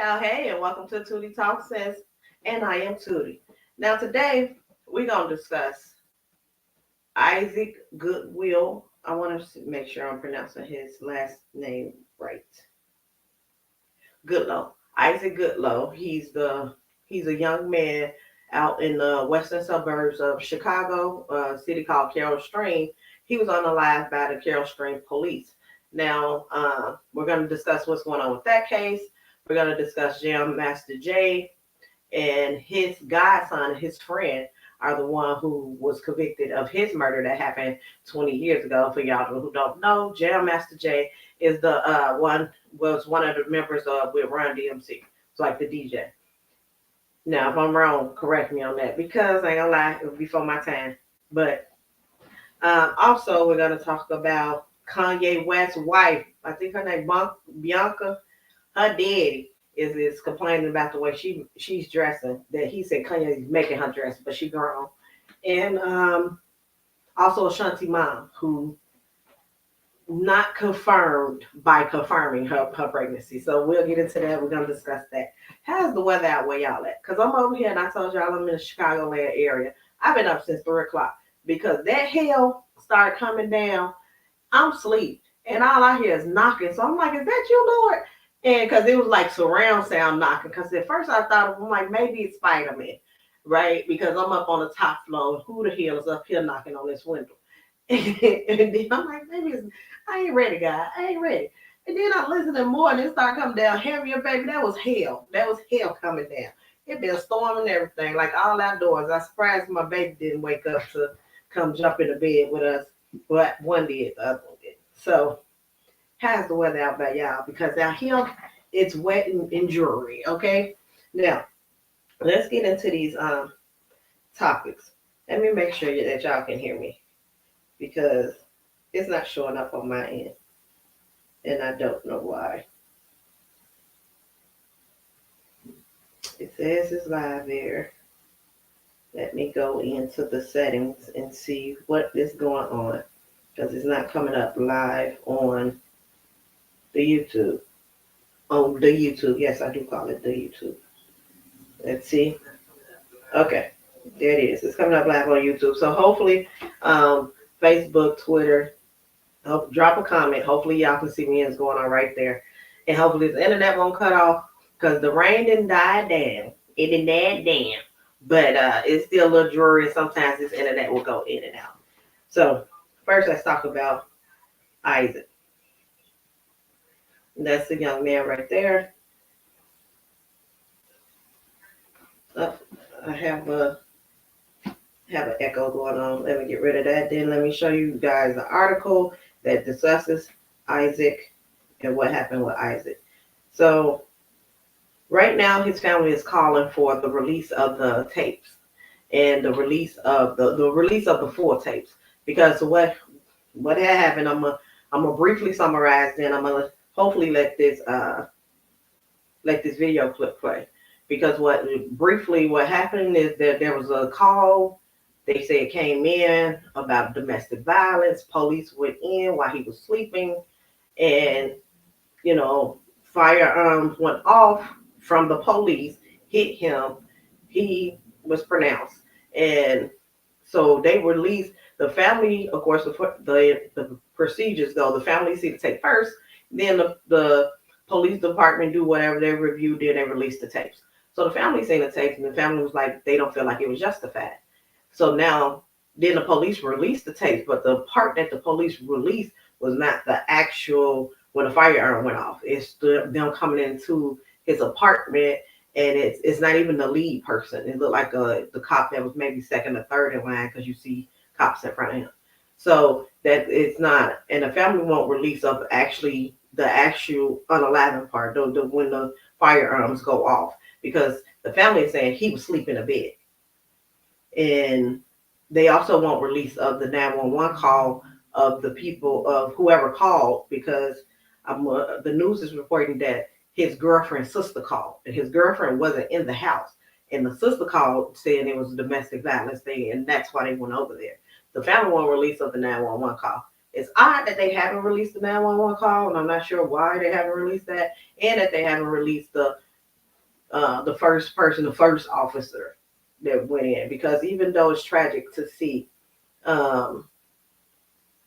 y'all. Hey, and welcome to Tootie Talk Sense. And I am Tootie. Now, today we're going to discuss Isaac Goodwill. I want to make sure I'm pronouncing his last name right. Goodlow. Isaac Goodlow. He's a young man out in the western suburbs of Chicago, a city called Carroll Stream. He was unalived by the Carroll Stream police. Now, we're going to discuss what's going on with that case. We're going to discuss Jam Master Jay and his godson, his friend, are the one who was convicted of his murder that happened 20 years ago. For y'all who don't know, Jam Master Jay is the one of the members of with Run DMC. It's like the DJ. Now, if I'm wrong, correct me on that because I ain't gonna lie, it was before my time. But also, we're gonna talk about Kanye West wife. I think her name Bianca. Her daddy is complaining about the way she's dressing. That he said Kanye's making her dress, but she grown. And also Ashanti mom, who not confirmed by confirming her pregnancy. So we'll get into that. We're gonna discuss that. How's the weather out where y'all at? Because I'm over here and I told y'all I'm in the Chicagoland area. I've been up since 3 o'clock because that hail started coming down. I'm asleep and all I hear is knocking. So I'm like, is that you, Lord? And because it was like surround sound knocking. Because at first I thought, I'm like, maybe it's Spider-Man, right? Because I'm up on the top floor. Who the hell is up here knocking on this window? And then I'm like, maybe it's, I ain't ready, guy. I ain't ready. And then I listened to more and it started coming down heavier, baby. That was hell. That was hell coming down. It been storming and everything, like all outdoors. I'm surprised my baby didn't wake up to come jump in the bed with us. But one did, the other one did. So how's the weather out by y'all? Because out here, it's wet and dreary, okay? Now, let's get into these topics. Let me make sure that y'all can hear me because it's not showing up on my end. And I don't know why. It says it's live there. Let me go into the settings and see what is going on because it's not coming up live on the YouTube. On the YouTube. Yes, I do call it the YouTube. Let's see. Okay. There it is. It's coming up live on YouTube. So hopefully, Facebook, Twitter, drop a comment. Hopefully y'all can see me what's going on right there. And hopefully the internet won't cut off because the rain didn't die down. It didn't die down. But it's still a little dreary and sometimes this internet will go in and out. So first let's talk about Isaac. That's the young man right there. Oh, I have an echo going on. Let me get rid of that. Then let me show you guys the article that discusses Isaac and what happened with Isaac. So right now his family is calling for the release of the tapes and the release of the full tapes. Because what had happened, I'm gonna briefly summarize, then I'm gonna hopefully let this video clip play. Because what happened is that there was a call. They say it came in about domestic violence. Police went in while he was sleeping, and firearms went off from the police, hit him. He was pronounced, and so they released the family. Of course, the procedures go. The family see the tape first, then the police department do whatever they review, then they release the tapes. So the family seen the tapes, and the family was like, they don't feel like it was justified. So now, then the police released the tapes, but the part that the police released was not the actual when the firearm went off. It's them coming into his apartment, and it's not even the lead person. It looked like the cop that was maybe second or third in line because you see cops in front of him. So that it's not, and the family won't release of actually the actual unaliving part, when the firearms go off, because the family is saying he was sleeping in a bed. And they also won't release of the 911 call of the people of whoever called, because the news is reporting that his girlfriend's sister called, and his girlfriend wasn't in the house, and the sister called saying it was a domestic violence thing, and that's why they went over there. The family won't release of the 911 call. It's odd that they haven't released the 911 call, and I'm not sure why they haven't released that, and that they haven't released the the first person, the first officer that went in, because even though it's tragic to see um,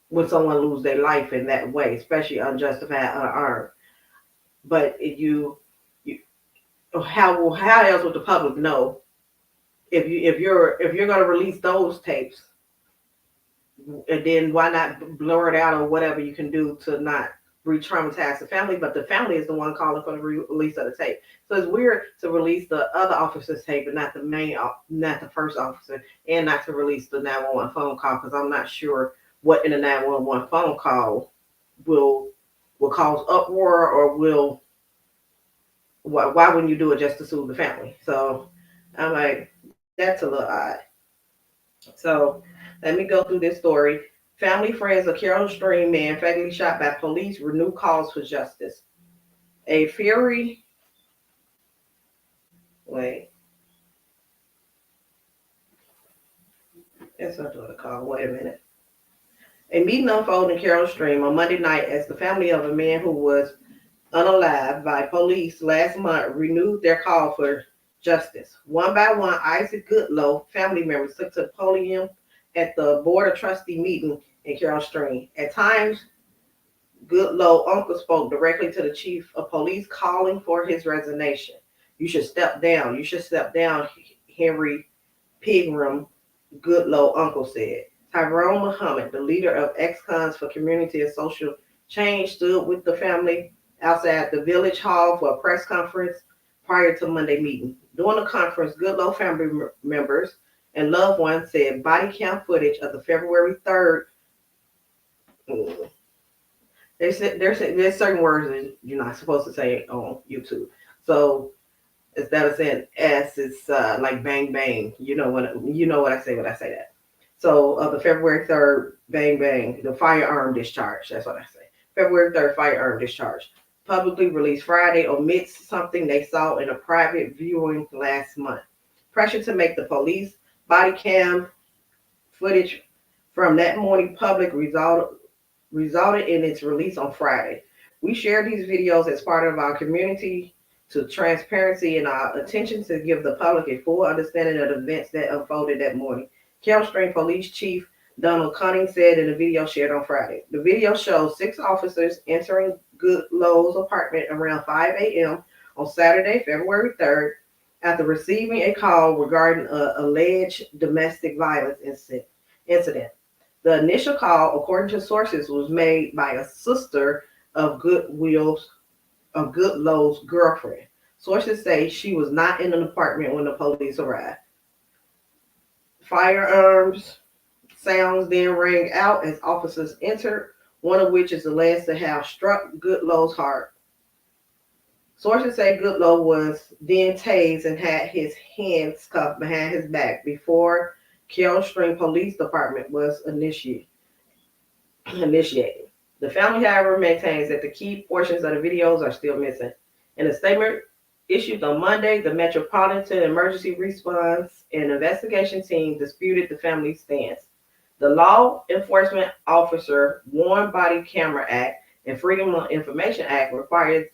when someone lose their life in that way, especially unjustified, unarmed, but you how else would the public know if you're gonna release those tapes, and then why not blur it out or whatever you can do to not re-traumatize the family? But the family is the one calling for the release of the tape. So it's weird to release the other officer's tape, but not the not the first officer, and not to release the 911 phone call, because I'm not sure what in the 911 phone call will will cause uproar, or will why wouldn't you do it just to soothe the family? So I'm like, that's a little odd. So let me go through this story. Family friends of Carol Stream man fatally shot by police renew calls for justice. A fury, wait, that's not what I call. Wait a minute. A meeting unfolded in Carol Stream on Monday night as the family of a man who was unalived by police last month renewed their call for justice. One by one, Isaac Goodlow family members took to the podium at the Board of Trustee meeting in Carol Stream. At times, Goodlow uncle spoke directly to the chief of police, calling for his resignation. You should step down. You should step down, Henry Pigram, Goodlow uncle said. Tyrone Muhammad, the leader of ex-cons for community and social change, stood with the family outside the village hall for a press conference prior to Monday meeting. During the conference, Goodlow family members and loved ones said body cam footage of the February 3rd. They said there's certain words that you're not supposed to say on YouTube. So instead of saying S, it's like bang bang. You know what I say when I say that. So the February 3rd bang bang, the firearm discharge. That's what I say. February 3rd firearm discharge. Publicly released Friday omits something they saw in a private viewing last month. Pressure to make the police body cam footage from that morning public resulted in its release on Friday. We share these videos as part of our community to transparency and our attention to give the public a full understanding of the events that unfolded that morning. Carroll Stream Police Chief Donald Cunning said in a video shared on Friday. The video shows 6 officers entering Goodlow's apartment around 5 a.m. on Saturday, February 3rd, after receiving a call regarding an alleged domestic violence incident. The initial call, according to sources, was made by a sister of Goodlow's girlfriend. Sources say she was not in an apartment when the police arrived. Firearms sounds then rang out as officers entered, one of which is alleged to have struck Goodlow's heart. Sources say Goodlow was then tased and had his hands cuffed behind his back before Carroll Stream Police Department was initiated. The family, however, maintains that the key portions of the videos are still missing. In a statement issued on Monday, the Metropolitan Emergency Response and Investigation Team disputed the family's stance. The Law Enforcement Officer Warned Body Camera Act and Freedom of Information Act requires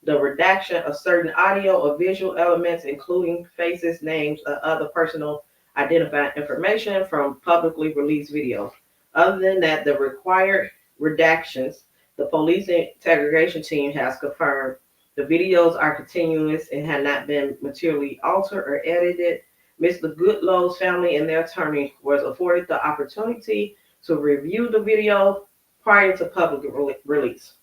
the redaction of certain audio or visual elements, including faces, names, or other personal identifying information from publicly released videos. Other than that, the required redactions, the police integration team has confirmed the videos are continuous and have not been materially altered or edited. Mr. Goodlow's family and their attorney was afforded the opportunity to review the video prior to public release.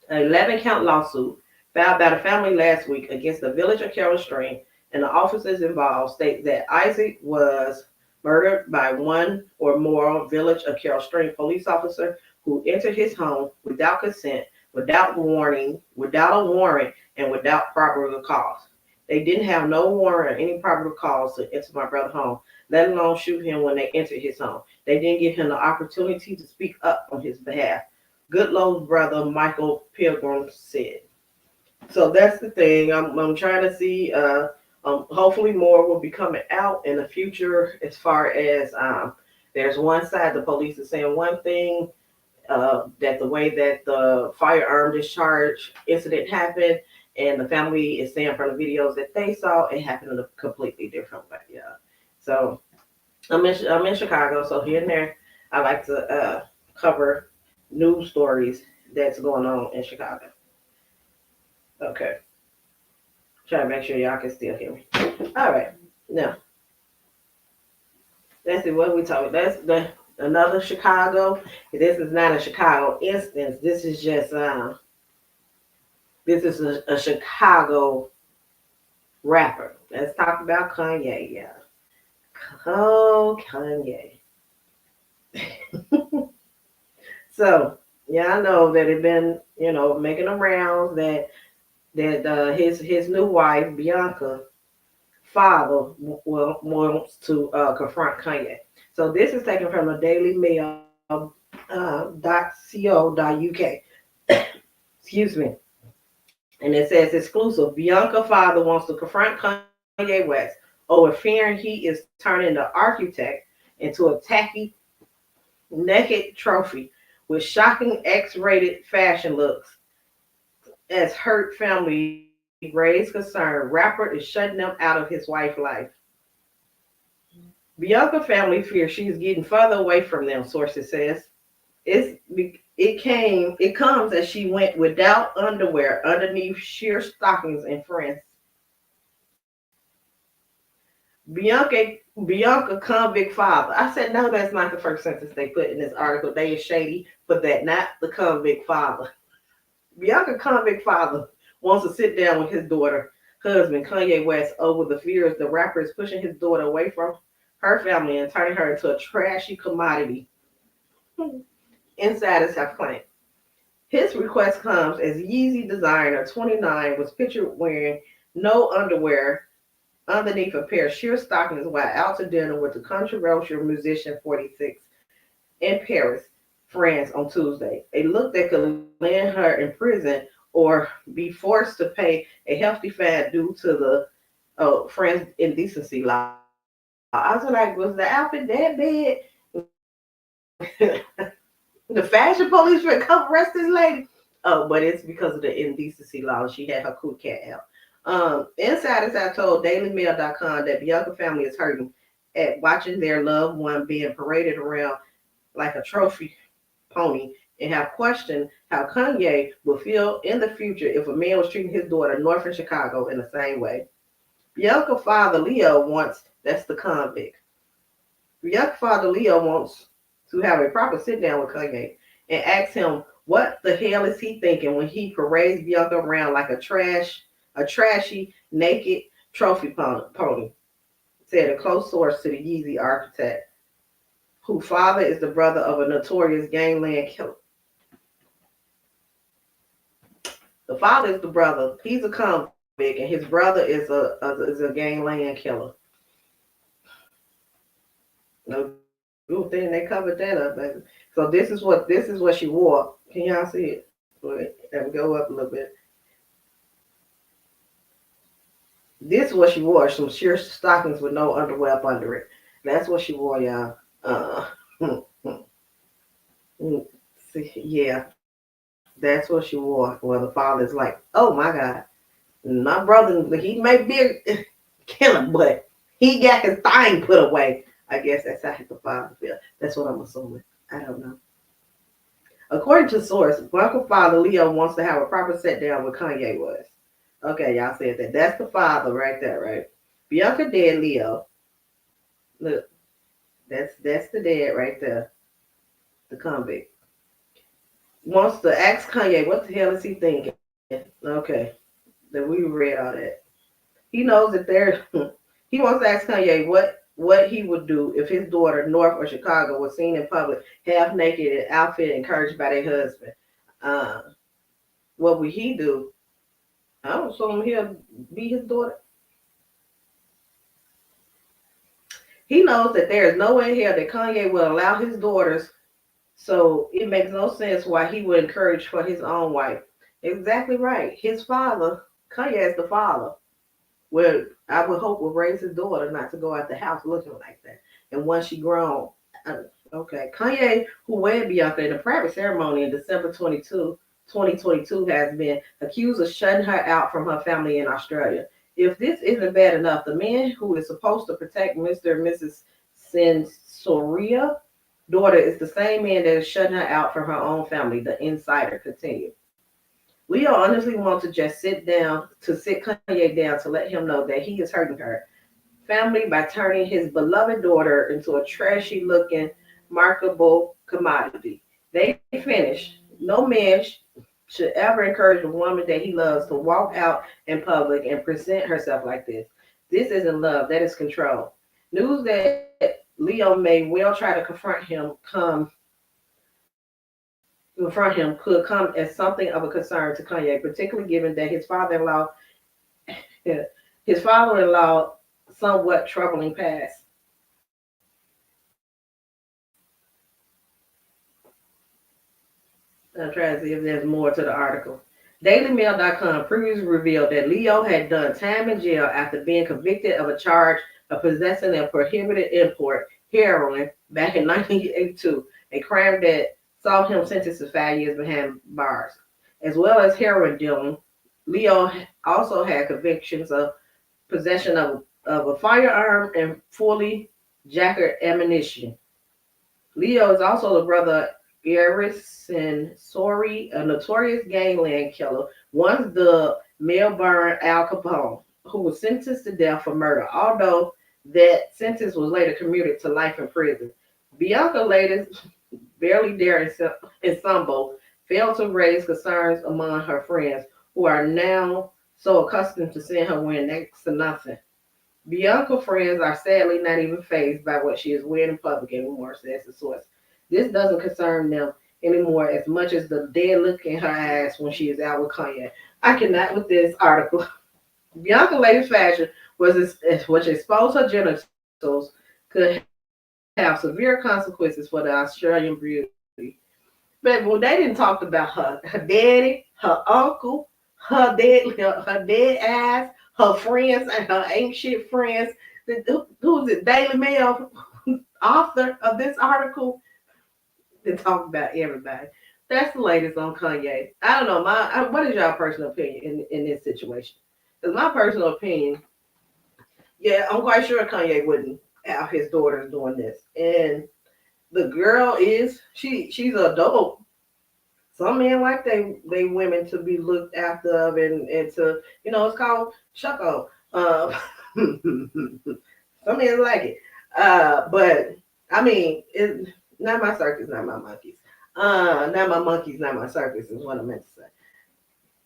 An 11-count lawsuit filed by the family last week against the village of Carroll Stream and the officers involved states that Isaac was murdered by one or more village of Carroll Stream police officer who entered his home without consent, without warning, without a warrant, and without probable cause. They didn't have no warrant or any probable cause to enter my brother's home, let alone shoot him when they entered his home. They didn't give him the opportunity to speak up on his behalf. Goodlow's brother, Michael Pilgrim, said. So that's the thing. I'm trying to see. Hopefully, more will be coming out in the future. As far as there's one side, the police is saying one thing, that the way that the firearm discharge incident happened, And the family is saying from the videos that they saw, it happened in a completely different way. Yeah. So I'm in Chicago, so here and there, I like to cover news stories that's going on in Chicago. Okay, try to make sure y'all can still hear me. All right, now let's see what we talking. That's the another Chicago. This is not a Chicago instance. This is a Chicago rapper. Let's talk about Kanye. Yeah, oh Kanye. So yeah, I know that it been making the rounds that his new wife Bianca father wants to confront Kanye. So this is taken from the Daily Mail .co.uk. Excuse me. And it says exclusive. Bianca father wants to confront Kanye West over fearing he is turning the architect into a tacky naked trophy with shocking X-rated fashion looks as hurt family raised concern. Rapper is shutting them out of his wife's life. Bianca family fears she's getting further away from them, sources says. It's it comes as she went without underwear underneath sheer stockings and friends. Bianca convict father. I said no, that's not the first sentence they put in this article. They is shady for that, not the convict father. Bianca convict father wants to sit down with his daughter husband Kanye West over the fears the rapper is pushing his daughter away from her family and turning her into a trashy commodity. Insiders have claimed. His request comes as Yeezy designer 29 was pictured wearing no underwear underneath a pair of sheer stockings while out to dinner with the controversial musician 46 in Paris, France on Tuesday. A look that could land her in prison or be forced to pay a hefty fine due to the France indecency law. I was like, was the outfit that bad? The fashion police should come arrest this lady. Oh, but it's because of the indecency law. She had her cool cat out. Insiders have told DailyMail.com that Bianca family is hurting at watching their loved one being paraded around like a trophy pony and have questioned how Kanye would feel in the future if a man was treating his daughter north in Chicago in the same way. Bianca father Leo wants, that's the convict. Bianca father Leo wants to have a proper sit down with Kanye and ask him what the hell is he thinking when he parades Bianca around like a trashy, naked trophy pony, said a close source to the Yeezy architect, whose father is the brother of a notorious gangland killer. The father is the brother. He's a convict, and his brother is a gangland killer. No good thing they covered that up, baby. So this is what she wore. Can y'all see it? Wait, let me go up a little bit. This is what she wore. Some sheer stockings with no underwear up under it. That's what she wore, y'all. Yeah, that's what she wore. Well, the father's like, oh my God, my brother, he may be a killer, but he got his thing put away. I guess that's how the father feels. That's what I'm assuming. I don't know. According to source, Uncle Father Leo wants to have a proper sit down with Kanye West. Okay, y'all said that. That's the father right there, right? Bianca dead Leo. Look, that's the dad right there. The convict. Wants to ask Kanye what the hell is he thinking? Okay. Then we read all that. He knows that there he wants to ask Kanye what he would do if his daughter, North or Chicago, was seen in public half naked and outfit encouraged by their husband. Uh, what would he do? I don't assume he'll be his daughter. He knows that there is no way in hell that Kanye will allow his daughters, so it makes no sense why he would encourage for his own wife. Exactly right. His father, Kanye is the father, well, I would hope will raise his daughter not to go out the house looking like that. And once she grown, okay. Kanye, who wed Bianca in a private ceremony in December 22, 2022 has been accused of shutting her out from her family in Australia. If this isn't bad enough, the man who is supposed to protect Mr. and Mrs. Sensoria daughter is the same man that is shutting her out from her own family, the insider continued. Leo honestly wants to just sit Kanye down to let him know that he is hurting her family by turning his beloved daughter into a trashy looking, marketable commodity. They finish. No man should ever encourage a woman that he loves to walk out in public and present herself like this. This isn't love, that is control. News that Leo may well try to confront him could come as something of a concern to Kanye, particularly given that his father-in-law somewhat troubling past. I'm trying to see if there's more to the article. DailyMail.com previously revealed that Leo had done time in jail after being convicted of a charge of possessing and prohibited import heroin back in 1982, a crime that saw him sentenced to 5 years behind bars. As well as heroin dealing, Leo also had convictions of possession of a firearm and fully jacket ammunition. Leo is also the brother of Garrison Sorry, a notorious gangland killer, once the Melbourne Al Capone, who was sentenced to death for murder, although that sentence was later commuted to life in prison. Bianca later barely dare ensemble failed to raise concerns among her friends, who are now so accustomed to seeing her wearing next to nothing. Bianca friends are sadly not even fazed by what she is wearing in public anymore, says the source. This doesn't concern them anymore as much as the dead look in her eyes when she is out with Kanye. I cannot with this article. Bianca latest fashion which exposed her genitals could have severe consequences for the Australian beauty. But when they didn't talk about her daddy, her uncle, her dead ass, her friends, and her ain't shit friends. Who's it? Daily Mail author of this article. They talk about everybody. That's the latest on Kanye. I don't know. What is your personal opinion in this situation? Because my personal opinion, yeah, I'm quite sure Kanye wouldn't have his daughters doing this. And the girl she's an adult. Some men like they women to be looked after of and to it's called shucko. Some men like it. But I mean it not my circus, not my monkeys. Not my monkeys, not my circus is what I meant to say.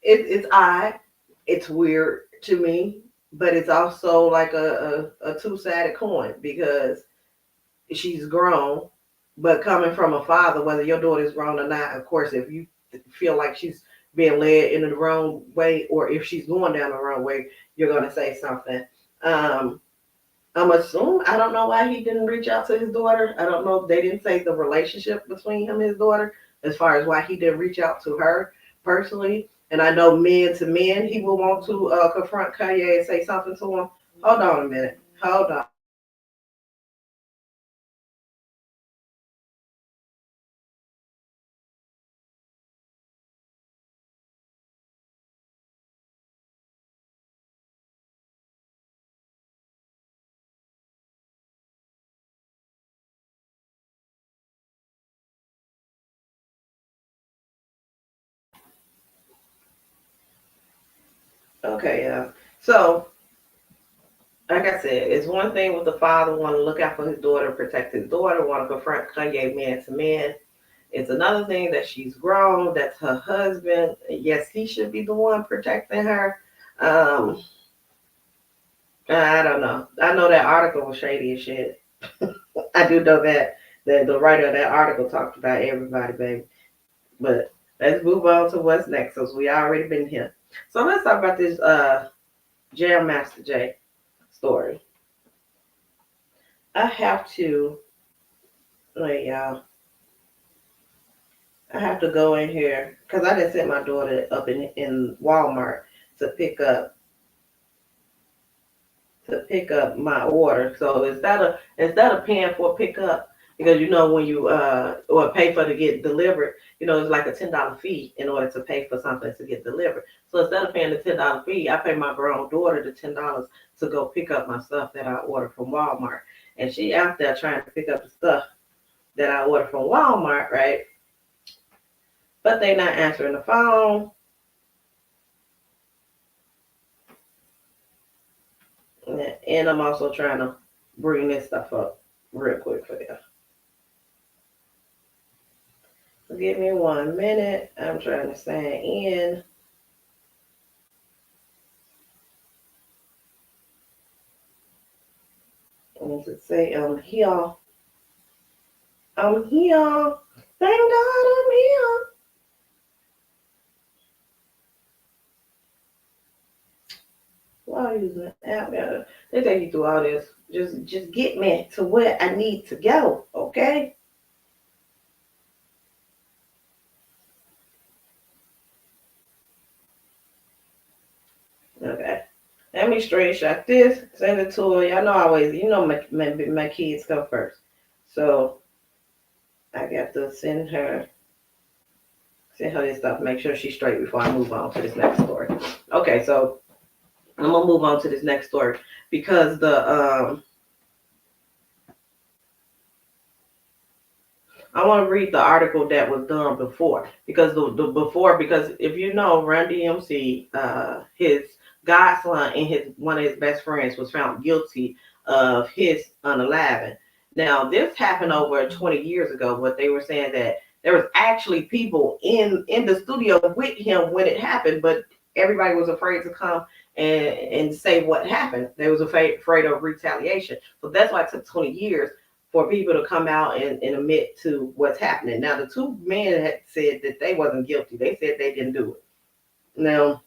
It's odd, it's weird to me, but it's also like a two-sided coin because she's grown, but coming from a father, whether your daughter's grown or not, of course, if you feel like she's being led in the wrong way, or if she's going down the wrong way, you're gonna say something. Um, I'm assuming I don't know why he didn't reach out to his daughter. I don't know if they didn't say the relationship between him and his daughter, as far as why he didn't reach out to her personally. And I know men to men, he will want to confront Kanye and say something to him. Hold on a minute. Hold on. Okay, yeah. So, like I said, it's one thing with the father want to look out for his daughter, protect his daughter, want to confront Kanye man to man. It's another thing that she's grown. That's her husband. Yes, he should be the one protecting her. Um, I don't know. I know that article was shady as shit. I do know that the writer of that article talked about everybody, baby. But let's move on to what's next, because we already been here. So let's talk about this Jam Master Jay story. I have to, like, y'all, I have to go in here because I just sent my daughter up in Walmart to pick up my order. So instead of paying for pickup, because when you or pay for to get delivered, it's like a $10 fee in order to pay for something to get delivered. So instead of paying the $10 fee, I pay my grown daughter the $10 to go pick up my stuff that I ordered from Walmart, and she out there trying to pick up the stuff that I ordered from Walmart, right? But they not answering the phone. And I'm also trying to bring this stuff up real quick for you. Give me 1 minute. I'm trying to sign in. And to say I'm here. I'm here. Thank God I'm here. Why are you using the app? They take you through all this. Just get me to where I need to go, okay? Okay. Let me screenshot this, send it to her. Y'all know always, my kids come first. So I got to send her this stuff, make sure she's straight before I move on to this next story. Okay, so I'm gonna move on to this next story because I want to read the article that was done before, because because if you know, Run DMC, his godson and one of his best friends was found guilty of his unaliving. Now this happened over 20 years ago, but they were saying that there was actually people in the studio with him when it happened, but everybody was afraid to come and say what happened. They was afraid of retaliation. So that's why it took 20 years for people to come out and admit to what's happening. Now, the two men had said that they wasn't guilty. They said they didn't do it. Now,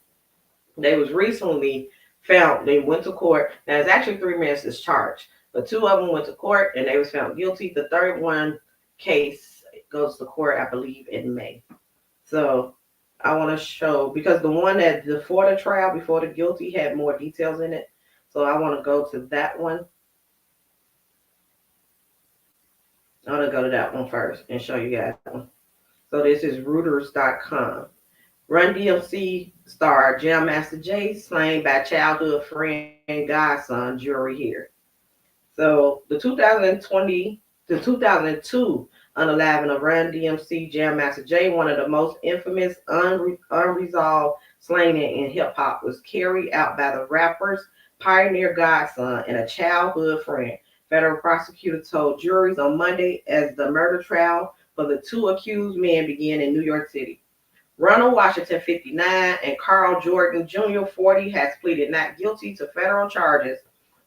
they was recently found. They went to court. Now, it's actually 3 men that's charged, but 2 of them went to court and they was found guilty. The third one case goes to court, I believe, in May. So I want to show, because the one that before the trial, before the guilty, had more details in it. So I want to go to that one. I'm going to go to that one first and show you guys that one. So this is Reuters.com. Run DMC star Jam Master Jay slain by childhood friend Godson, jury here. So the 2002 unaliving of Run DMC Jam Master Jay, one of the most infamous unresolved slaying in hip hop, was carried out by the rapper's pioneer godson and a childhood friend. Federal prosecutors told juries on Monday as the murder trial for the 2 accused men began in New York City. Ronald Washington, 59, and Carl Jordan Jr., 40, has pleaded not guilty to federal charges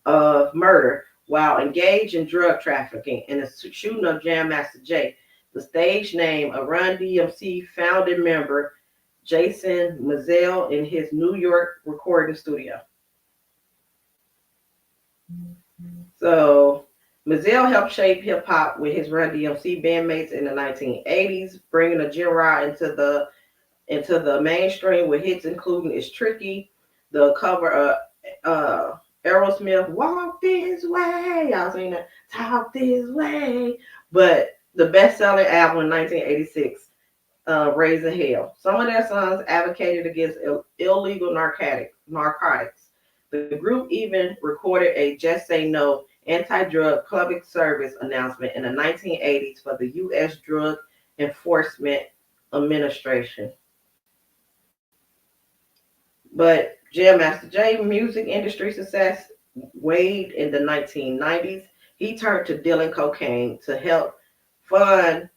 of murder while engaged in drug trafficking in the shooting of Jam Master Jay, the stage name of Run DMC founding member Jason Mizell, in his New York recording studio. So Mizell helped shape hip hop with his Run DMC bandmates in the 1980s, bringing the genre into the mainstream with hits including "It's Tricky," the cover of Aerosmith, "Walk This Way." Y'all seen that? "Talk This Way." But the best-selling album in 1986, "Raising Hell." Some of their songs advocated against illegal narcotics. The group even recorded a "Just Say No" anti-drug public service announcement in the 1980s for the U.S. Drug Enforcement Administration. But Jam Master Jay music industry success waned in the 1990s. He turned to dealing cocaine to help fund.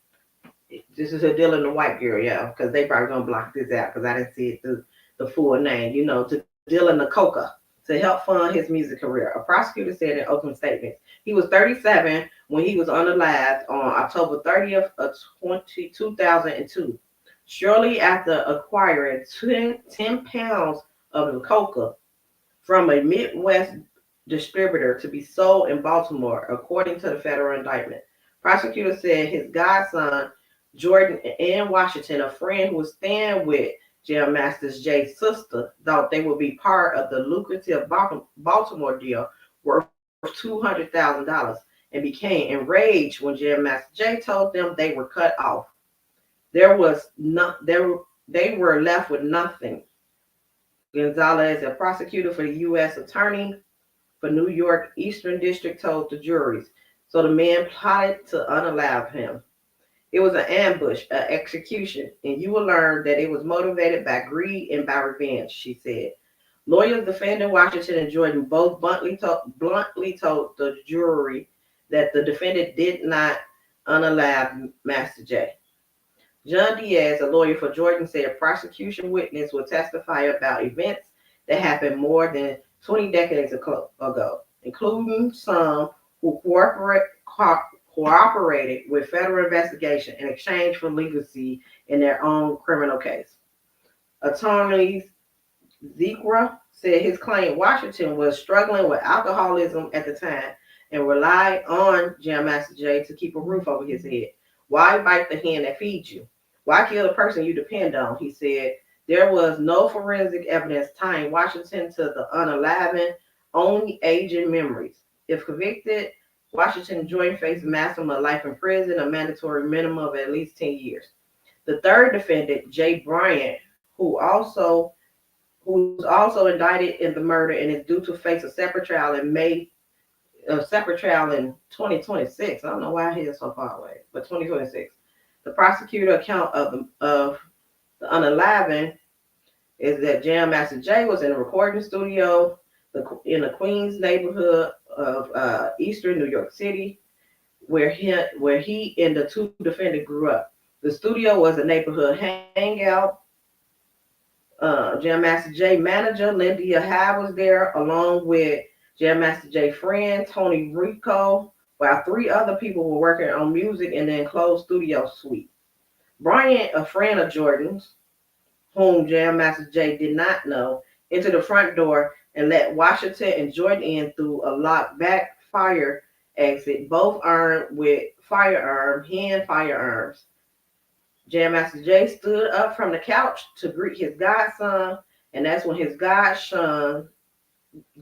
This is a dealing the white girl, yeah, because they probably gonna block this out because I didn't see it through the full name. To dealing the coca to help fund his music career. A prosecutor said in open statements he was 37 when he was unalived on October 30th of 2002. Shortly after acquiring 10 pounds of the coca from a Midwest distributor to be sold in Baltimore, according to the federal indictment. Prosecutors said his godson, Jordan and Washington, a friend who was staying with Jam Master Jay's sister, thought they would be part of the lucrative Baltimore deal worth $200,000. and became enraged when Jam Master Jay told them they were cut off. There was no, there, they were left with nothing. Gonzalez, a prosecutor for the U.S. Attorney for New York Eastern District, told the juries. So the men plotted to unalive him. It was an ambush, an execution, and you will learn that it was motivated by greed and by revenge, she said. Lawyers defending Washington and Jordan both bluntly told the jury that the defendant did not unalive Master J. John Diaz, a lawyer for Jordan, said a prosecution witness will testify about events that happened more than 20 decades ago, including some who cooperated with federal investigation in exchange for legacy in their own criminal case. Attorney Zikra said his client Washington was struggling with alcoholism at the time and relied on Jam Master Jay to keep a roof over his head. Why bite the hand that feeds you? Why kill the person you depend on? He said there was no forensic evidence tying Washington to the unaliving, only aging memories. If convicted, Washington joint faced maximum of life in prison, a mandatory minimum of at least 10 years. The third defendant, Jay Bryant, who's also indicted in the murder and is due to face a separate trial in 2026. I don't know why he is so far away, but 2026. The prosecutor account of the unaliving is that Jam Master Jay was in a recording studio in the Queens neighborhood of Eastern New York City, where he and the two defendants grew up. The studio was a neighborhood hangout. Jam Master Jay manager Lindia High was there, along with Jam Master Jay friend Tony Rico, while three other people were working on music in the enclosed studio suite. Bryant, a friend of Jordan's, whom Jam Master Jay did not know, entered the front door and let Washington and Jordan in through a locked back fire exit, both armed with hand firearms. Jam Master Jay stood up from the couch to greet his godson, and that's when his godson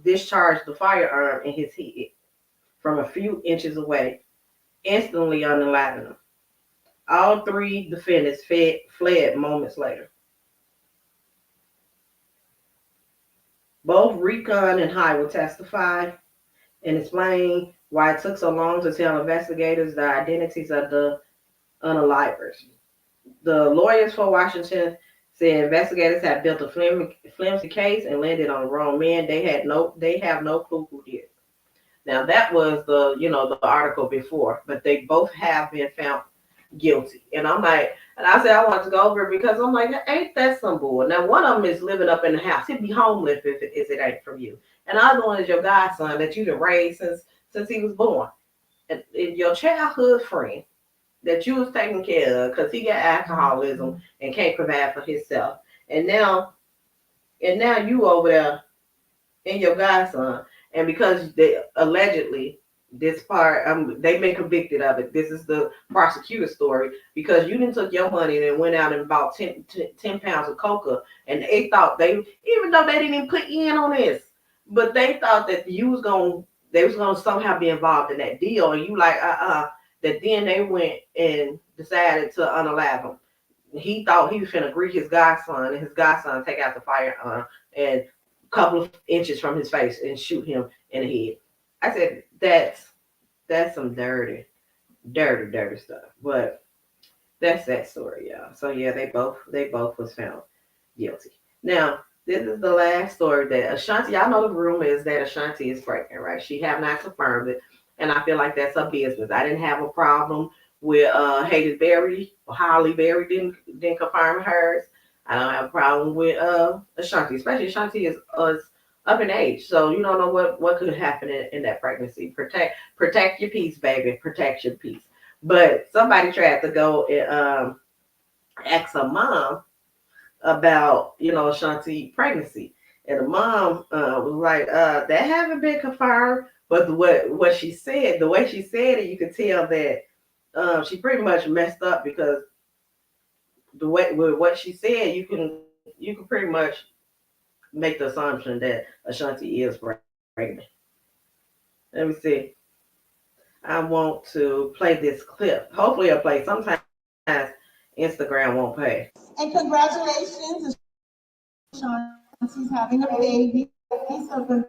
discharged the firearm in his head from a few inches away, instantly unaliving him. All three defendants fled moments later. Both Recon and High will testify and explain why it took so long to tell investigators the identities of the unalivers. The lawyers for Washington said investigators had built a flimsy case and landed on the wrong man. They have no clue who did. Now that was the article before, but they both have been found guilty. And I'm like, and I said I want to go over it because I'm like, ain't that some bull? Now one of them is living up in the house. He'd be homeless if it ain't from you. And the other one is your godson that you've raised since he was born, and your childhood friend that you was taking care of because he got alcoholism and can't provide for himself. And now you over there in your godson, and because they allegedly this part they've been convicted of it. This is the prosecutor story because you didn't took your money and went out and bought 10 pounds of coca, and they thought even though they didn't even put you in on this, but they thought that they was gonna somehow be involved in that deal, and you like that then they went and decided to unalive him. He thought he was finna greet his godson, and his godson take out the firearm and a couple of inches from his face and shoot him in the head. I said that's some dirty stuff. But that's that story, y'all. So yeah, they both was found guilty. Now, this is the last story that Ashanti, y'all know the rumor is that Ashanti is pregnant, right? She have not confirmed it. And I feel like that's her business. I didn't have a problem with Halle Berry or Holly Berry didn't confirm hers. I don't have a problem with Ashanti, especially Ashanti is up in age, so you don't know what could happen in that pregnancy. Protect your peace, baby. Protect your peace. But somebody tried to go and ask her mom about Ashanti pregnancy, and the mom was like, that haven't been confirmed. But what she said, the way she said it, you could tell that she pretty much messed up because the way with what she said, you can pretty much make the assumption that Ashanti is pregnant. Let me see. I want to play this clip. Hopefully, it'll play. Sometimes Instagram won't pay. And congratulations, Ashanti's having a baby. So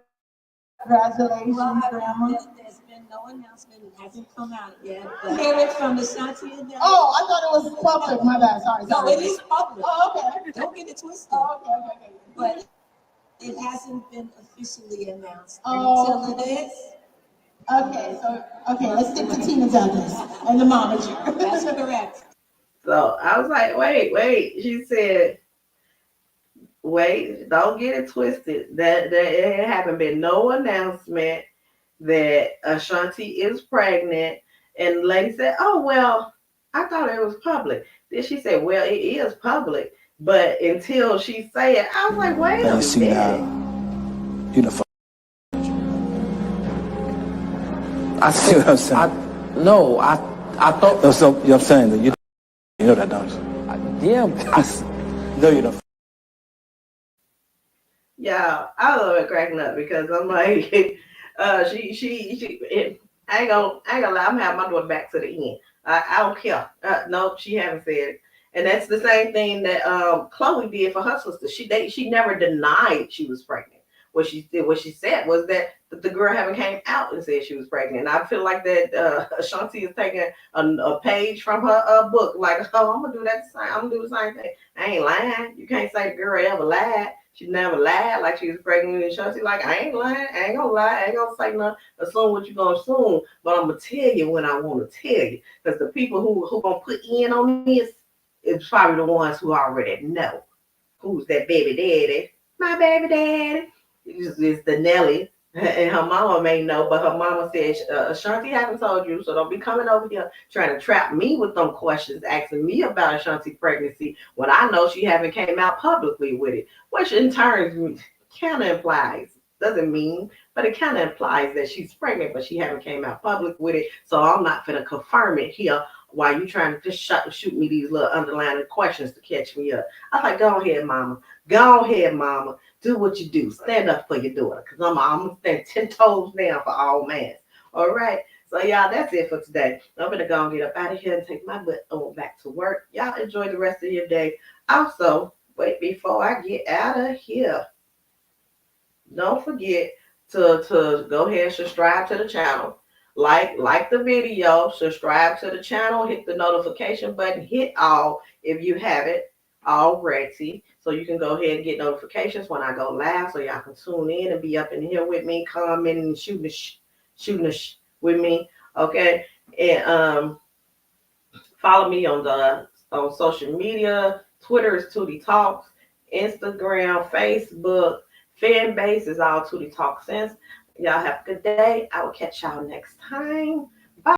congratulations, Grandma. There's been no announcement. It hasn't come out yet. But hear it from Ashanti and them. Oh, I thought it was public. My bad. Sorry. No, it is public. Oh, okay. Don't get it twisted. Oh, okay. But it hasn't been officially announced. Oh. Until it is. Okay, let's stick to Tina Douglas and the momager. That's correct. So I was like, wait. She said, wait, don't get it twisted. That there haven't been no announcement that Ashanti is pregnant. And the lady said, oh, well, I thought it was public. Then she said, well, it is public. But until she say it, I was like, wait a minute. You the I see what I'm saying. I thought. So, you know what I'm saying? That you know that, don't you? Yeah. No, you don't. Yeah, I love it cracking up because I'm like, I ain't gonna lie, I'm having my daughter back to the end. I don't care. No, she haven't said it. And that's the same thing that Chloe did for her sister. She never denied she was pregnant. What she said was that the girl haven't came out and said she was pregnant. And I feel like that Ashanti is taking a page from her book. Like, oh, I'm gonna do that. I'm gonna do the same thing. I ain't lying. You can't say the girl ever lied. She never lied like she was pregnant. And Ashanti like, I ain't lying. I ain't gonna lie. I ain't gonna say nothing. Assume what you gonna assume. But I'm gonna tell you when I want to tell you. Because the people who gonna put in on this is probably the ones who already know who's that baby daddy. My baby daddy. It's the Nelly, and her mama may know, but her mama said, Ashanti haven't told you, so don't be coming over here trying to trap me with them questions, asking me about Ashanti pregnancy when I know she haven't came out publicly with it, which in turn kind of implies, doesn't mean, but it kind of implies that she's pregnant, but she haven't came out public with it, so I'm not going to confirm it here while you trying to just shoot me these little underlying questions to catch me up. I was like, go ahead, mama. Go ahead, mama. Do what you do. Stand up for your daughter. Because I'm going to stand 10 toes down for all man. All right. So, y'all, that's it for today. I'm going to go and get up out of here and take my butt on back to work. Y'all enjoy the rest of your day. Also, wait, before I get out of here, don't forget to go ahead and subscribe to the channel. Like the video, subscribe to the channel, hit the notification button, hit all if you haven't already, so you can go ahead and get notifications when I go live, so y'all can tune in and be up in here with me, commenting and shooting with me, okay? And follow me on social media. Twitter is Tootie Talks, Instagram, Facebook, fan base is all Tootie Talks. Y'all have a good day. I will catch y'all next time.